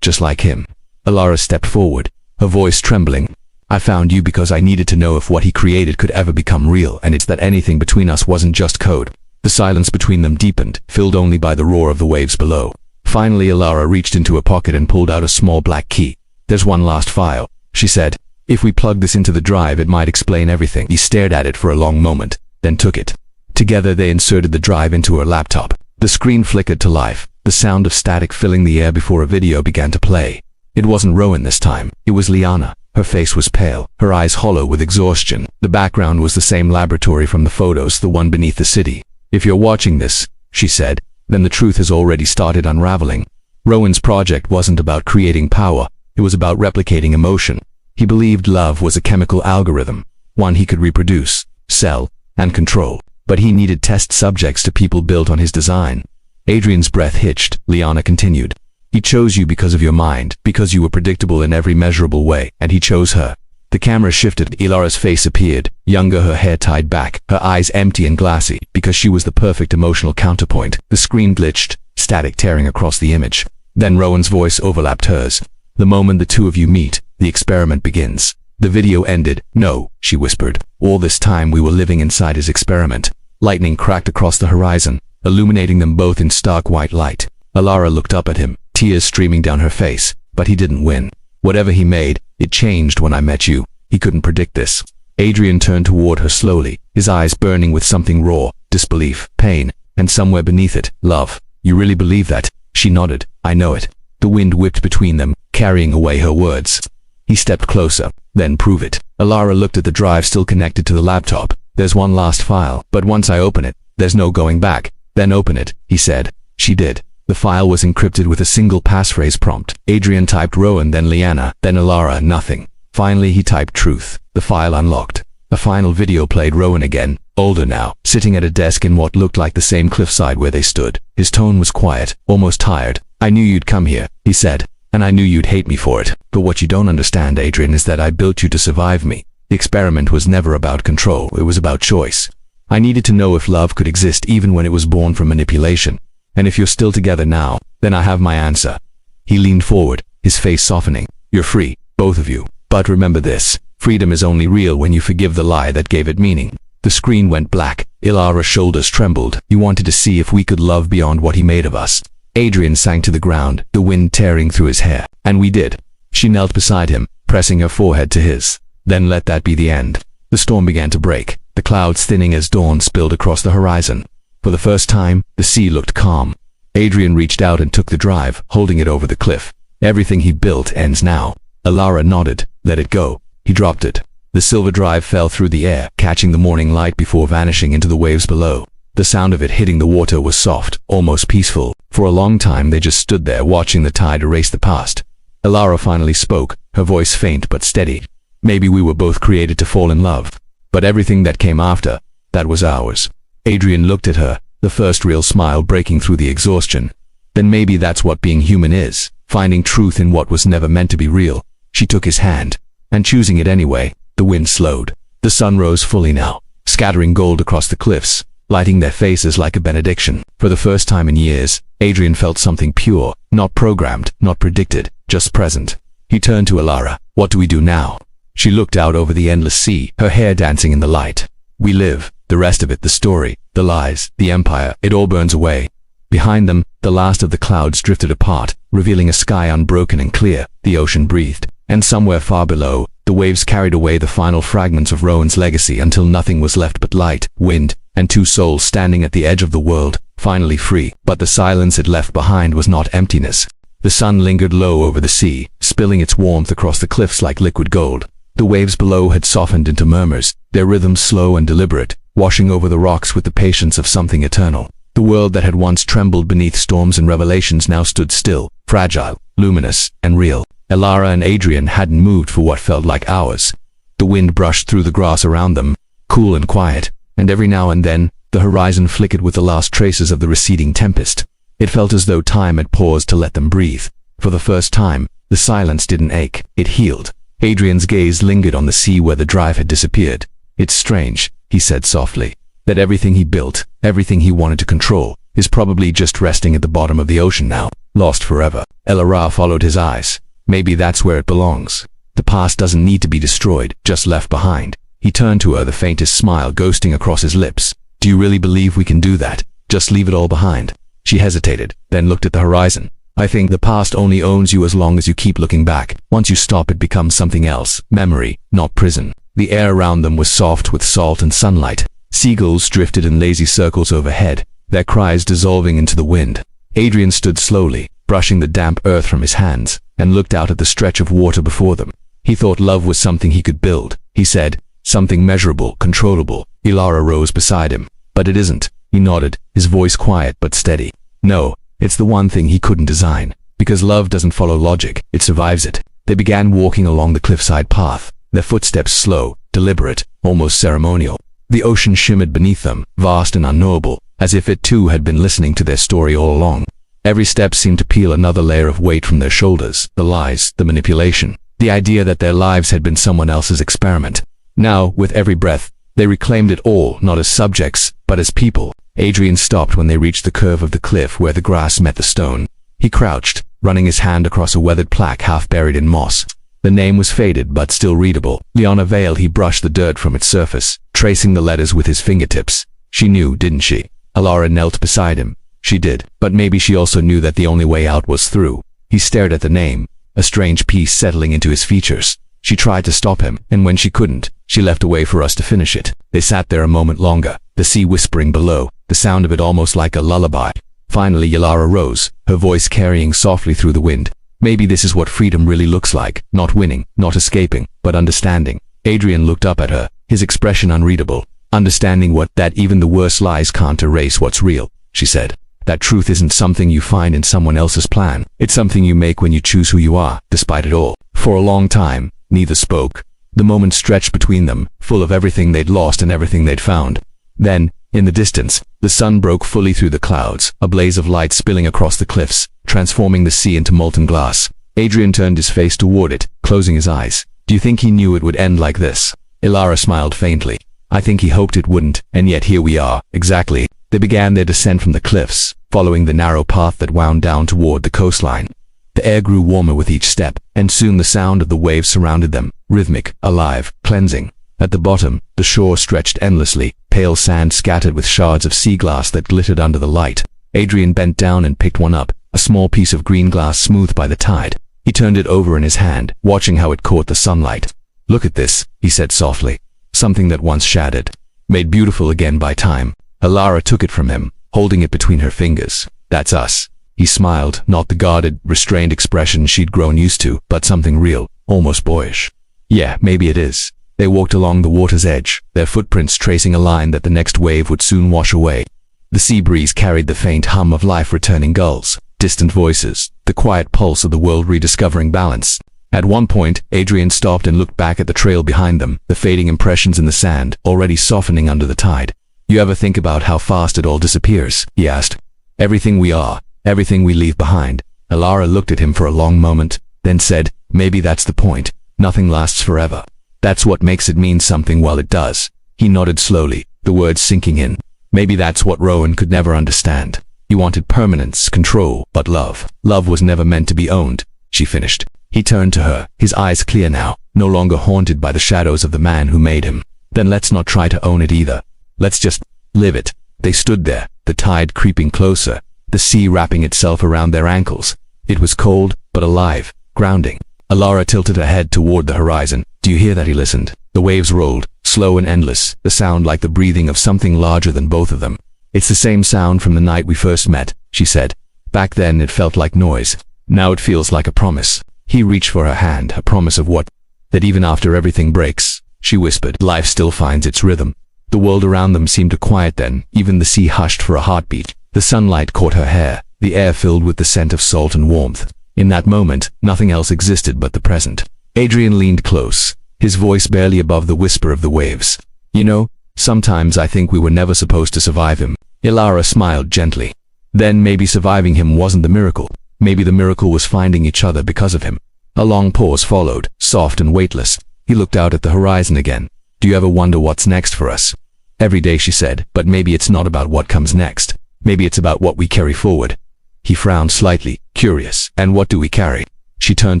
"Just like him." Ilara stepped forward, her voice trembling. "I found you because I needed to know if what he created could ever become real, and it's that anything between us wasn't just code." The silence between them deepened, filled only by the roar of the waves below. Finally, Ilara reached into a pocket and pulled out a small black key. "There's one last file," she said. "If we plug this into the drive, it might explain everything." He stared at it for a long moment, then took it. Together they inserted the drive into her laptop. The screen flickered to life, the sound of static filling the air before a video began to play. It wasn't Rowan this time. It was Liana. Her face was pale, her eyes hollow with exhaustion. The background was the same laboratory from the photos, the one beneath the city. "If you're watching this," she said, "then the truth has already started unraveling. Rowan's project wasn't about creating power. It was about replicating emotion. He believed love was a chemical algorithm, one he could reproduce, sell, and control. But he needed test subjects to people built on his design." Adrian's breath hitched. Liana continued. "He chose you because of your mind, because you were predictable in every measurable way, and he chose her." The camera shifted. Ilara's face appeared, younger, her hair tied back, her eyes empty and glassy, because she was the perfect emotional counterpoint. The screen glitched, static tearing across the image. Then Rowan's voice overlapped hers. "The moment the two of you meet, the experiment begins." The video ended. "No," she whispered. "All this time we were living inside his experiment." Lightning cracked across the horizon, illuminating them both in stark white light. Ilara looked up at him, tears streaming down her face. "But he didn't win. Whatever he made, it changed when I met you. He couldn't predict this." Adrian turned toward her slowly, his eyes burning with something raw, disbelief, pain, and somewhere beneath it, love. "You really believe that?" She nodded. "I know it." The wind whipped between them, carrying away her words. He stepped closer. "Then prove it." Ilara looked at the drive still connected to the laptop. "There's one last file, but once I open it, there's no going back." "Then open it," he said. She did. The file was encrypted with a single passphrase prompt. Adrian typed Rowan, then Liana, then Ilara, nothing. Finally he typed truth. The file unlocked. A final video played. Rowan again, older now, sitting at a desk in what looked like the same cliffside where they stood. His tone was quiet, almost tired. "I knew you'd come here," he said, "and I knew you'd hate me for it. But what you don't understand, Adrian, is that I built you to survive me. The experiment was never about control, it was about choice. I needed to know if love could exist even when it was born from manipulation. And if you're still together now, then I have my answer." He leaned forward, his face softening. "You're free, both of you. But remember this, freedom is only real when you forgive the lie that gave it meaning." The screen went black. Ilara's shoulders trembled. He wanted to see if we could love beyond what he made of us. Adrian sank to the ground, the wind tearing through his hair. "And we did." She knelt beside him, pressing her forehead to his. "Then let that be the end." The storm began to break, the clouds thinning as dawn spilled across the horizon. For the first time, the sea looked calm. Adrian reached out and took the drive, holding it over the cliff. "Everything he built ends now." Ilara nodded. "Let it go." He dropped it. The silver drive fell through the air, catching the morning light before vanishing into the waves below. The sound of it hitting the water was soft, almost peaceful. For a long time they just stood there watching the tide erase the past. Ilara finally spoke, her voice faint but steady. "Maybe we were both created to fall in love. But everything that came after, that was ours." Adrian looked at her, the first real smile breaking through the exhaustion. "Then maybe that's what being human is, finding truth in what was never meant to be real." She took his hand, and choosing it anyway. The wind slowed. The sun rose fully now, scattering gold across the cliffs, lighting their faces like a benediction. For the first time in years, Adrian felt something pure, not programmed, not predicted, just present. He turned to Ilara. "What do we do now?" She looked out over the endless sea, her hair dancing in the light. "We live. The rest of it, the story, the lies, the empire, it all burns away." Behind them, the last of the clouds drifted apart, revealing a sky unbroken and clear. The ocean breathed. And somewhere far below, the waves carried away the final fragments of Rowan's legacy until nothing was left but light, wind, and two souls standing at the edge of the world, finally free. But the silence it left behind was not emptiness. The sun lingered low over the sea, spilling its warmth across the cliffs like liquid gold. The waves below had softened into murmurs, their rhythms slow and deliberate, washing over the rocks with the patience of something eternal. The world that had once trembled beneath storms and revelations now stood still, fragile, luminous, and real. Ilara and Adrian hadn't moved for what felt like hours. The wind brushed through the grass around them, cool and quiet, and every now and then, the horizon flickered with the last traces of the receding tempest. It felt as though time had paused to let them breathe. For the first time, the silence didn't ache, it healed. Adrian's gaze lingered on the sea where the drive had disappeared. "It's strange," he said softly, "that everything he built, everything he wanted to control, is probably just resting at the bottom of the ocean now, lost forever." Ilara followed his eyes. "Maybe that's where it belongs. The past doesn't need to be destroyed, just left behind." He turned to her, the faintest smile ghosting across his lips. "Do you really believe we can do that? Just leave it all behind?" She hesitated, then looked at the horizon. "I think the past only owns you as long as you keep looking back. Once you stop, it becomes something else, memory, not prison." The air around them was soft with salt and sunlight. Seagulls drifted in lazy circles overhead, their cries dissolving into the wind. Adrian stood slowly, brushing the damp earth from his hands, and looked out at the stretch of water before them. He thought love was something he could build, he said, something measurable, controllable. Ilara rose beside him. "But it isn't." He nodded, his voice quiet but steady. "No, it's the one thing he couldn't design. Because love doesn't follow logic, it survives it." They began walking along the cliffside path, their footsteps slow, deliberate, almost ceremonial. The ocean shimmered beneath them, vast and unknowable, as if it too had been listening to their story all along. Every step seemed to peel another layer of weight from their shoulders, the lies, the manipulation, the idea that their lives had been someone else's experiment. Now, with every breath, they reclaimed it all, not as subjects, but as people. Adrian stopped when they reached the curve of the cliff where the grass met the stone. He crouched, running his hand across a weathered plaque half buried in moss. The name was faded but still readable. Liana Vale. He brushed the dirt from its surface, tracing the letters with his fingertips. She knew, didn't she? Ilara knelt beside him. She did, but maybe she also knew that the only way out was through. He stared at the name, a strange peace settling into his features. She tried to stop him, and when she couldn't, she left a way for us to finish it. They sat there a moment longer, the sea whispering below, the sound of it almost like a lullaby. Finally, Ilara rose, her voice carrying softly through the wind. "Maybe this is what freedom really looks like, not winning, not escaping, but understanding." Adrian looked up at her, his expression unreadable. "Understanding what? That even the worst lies can't erase what's real," she said. "That truth isn't something you find in someone else's plan. It's something you make when you choose who you are, despite it all." For a long time, neither spoke. The moment stretched between them, full of everything they'd lost and everything they'd found. Then, in the distance, the sun broke fully through the clouds, a blaze of light spilling across the cliffs, transforming the sea into molten glass. Adrian turned his face toward it, closing his eyes. Do you think he knew it would end like this? Ilara smiled faintly. I think he hoped it wouldn't, and yet here we are, exactly. They began their descent from the cliffs, following the narrow path that wound down toward the coastline. The air grew warmer with each step, and soon the sound of the waves surrounded them, rhythmic, alive, cleansing. At the bottom, the shore stretched endlessly, pale sand scattered with shards of sea glass that glittered under the light. Adrian bent down and picked one up, a small piece of green glass smoothed by the tide. He turned it over in his hand, watching how it caught the sunlight. Look at this, he said softly. Something that once shattered, made beautiful again by time. Ilara took it from him, holding it between her fingers. That's us. He smiled, not the guarded, restrained expression she'd grown used to, but something real, almost boyish. Yeah, maybe it is. They walked along the water's edge, their footprints tracing a line that the next wave would soon wash away. The sea breeze carried the faint hum of life-returning gulls, distant voices, the quiet pulse of the world rediscovering balance. At one point, Adrian stopped and looked back at the trail behind them, the fading impressions in the sand, already softening under the tide. You ever think about how fast it all disappears? He asked. Everything we are, everything we leave behind. Ilara looked at him for a long moment, then said, maybe that's the point. Nothing lasts forever. That's what makes it mean something while it does. He nodded slowly, the words sinking in. Maybe that's what Rowan could never understand. He wanted permanence, control, but love. Love was never meant to be owned, she finished. He turned to her, his eyes clear now, no longer haunted by the shadows of the man who made him. Then let's not try to own it either. Let's just live it. They stood there, the tide creeping closer, the sea wrapping itself around their ankles. It was cold, but alive, grounding. Ilara tilted her head toward the horizon. Do you hear that? He listened. The waves rolled, slow and endless, the sound like the breathing of something larger than both of them. It's the same sound from the night we first met, she said. Back then it felt like noise. Now it feels like a promise. He reached for her hand, a promise of what? That even after everything breaks, she whispered, life still finds its rhythm. The world around them seemed to quiet then, even the sea hushed for a heartbeat. The sunlight caught her hair, the air filled with the scent of salt and warmth. In that moment, nothing else existed but the present. Adrian leaned close, his voice barely above the whisper of the waves. You know, sometimes I think we were never supposed to survive him. Ilara smiled gently. Then maybe surviving him wasn't the miracle. Maybe the miracle was finding each other because of him. A long pause followed, soft and weightless. He looked out at the horizon again. Do you ever wonder what's next for us? Every day, she said, but maybe it's not about what comes next. Maybe it's about what we carry forward. He frowned slightly, curious. And what do we carry? She turned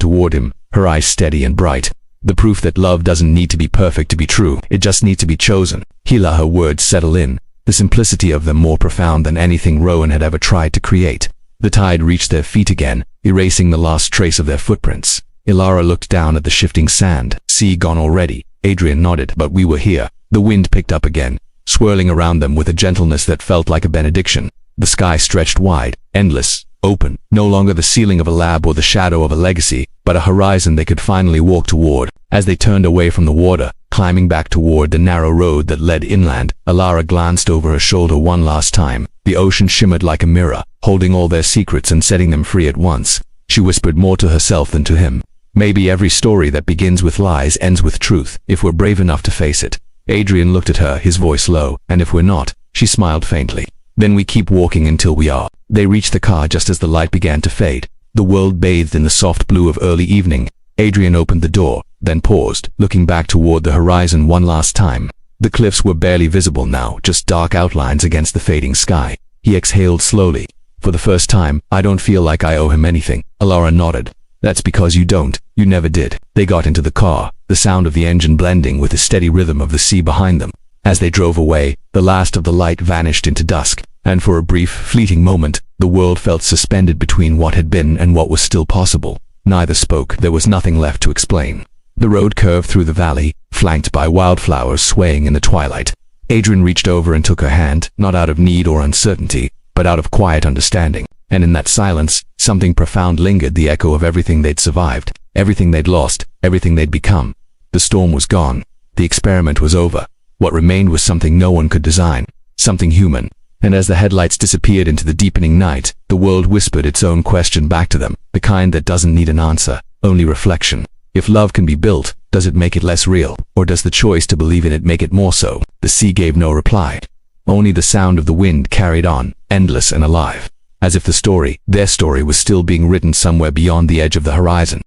toward him, her eyes steady and bright. The proof that love doesn't need to be perfect to be true. It just needs to be chosen. He let her words settle in, the simplicity of them more profound than anything Rowan had ever tried to create. The tide reached their feet again, erasing the last trace of their footprints. Ilara looked down at the shifting sand. Sea gone already. Adrian nodded, but we were here. The wind picked up again, swirling around them with a gentleness that felt like a benediction. The sky stretched wide, endless, open, no longer the ceiling of a lab or the shadow of a legacy, but a horizon they could finally walk toward. As they turned away from the water, climbing back toward the narrow road that led inland, Ilara glanced over her shoulder one last time. The ocean shimmered like a mirror, holding all their secrets and setting them free at once. She whispered more to herself than to him. Maybe every story that begins with lies ends with truth, if we're brave enough to face it. Adrian looked at her, his voice low. And if we're not? She smiled faintly. Then we keep walking until we are. They reached the car just as the light began to fade. The world bathed in the soft blue of early evening. Adrian opened the door, then paused, looking back toward the horizon one last time. The cliffs were barely visible now, just dark outlines against the fading sky. He exhaled slowly. For the first time, I don't feel like I owe him anything. Ilara nodded. That's because you don't. You never did. They got into the car, the sound of the engine blending with the steady rhythm of the sea behind them. As they drove away, the last of the light vanished into dusk, and for a brief, fleeting moment, the world felt suspended between what had been and what was still possible. Neither spoke. There was nothing left to explain. The road curved through the valley, flanked by wildflowers swaying in the twilight. Adrian reached over and took her hand, not out of need or uncertainty, but out of quiet understanding. And in that silence, something profound lingered, the echo of everything they'd survived, everything they'd lost, everything they'd become. The storm was gone. The experiment was over. What remained was something no one could design, something human. And as the headlights disappeared into the deepening night, the world whispered its own question back to them, the kind that doesn't need an answer, only reflection. If love can be built, Does it make it less real, or does the choice to believe in it make it more so? The sea gave no reply. Only the sound of the wind carried on, endless and alive, as if their story was still being written somewhere beyond the edge of the horizon.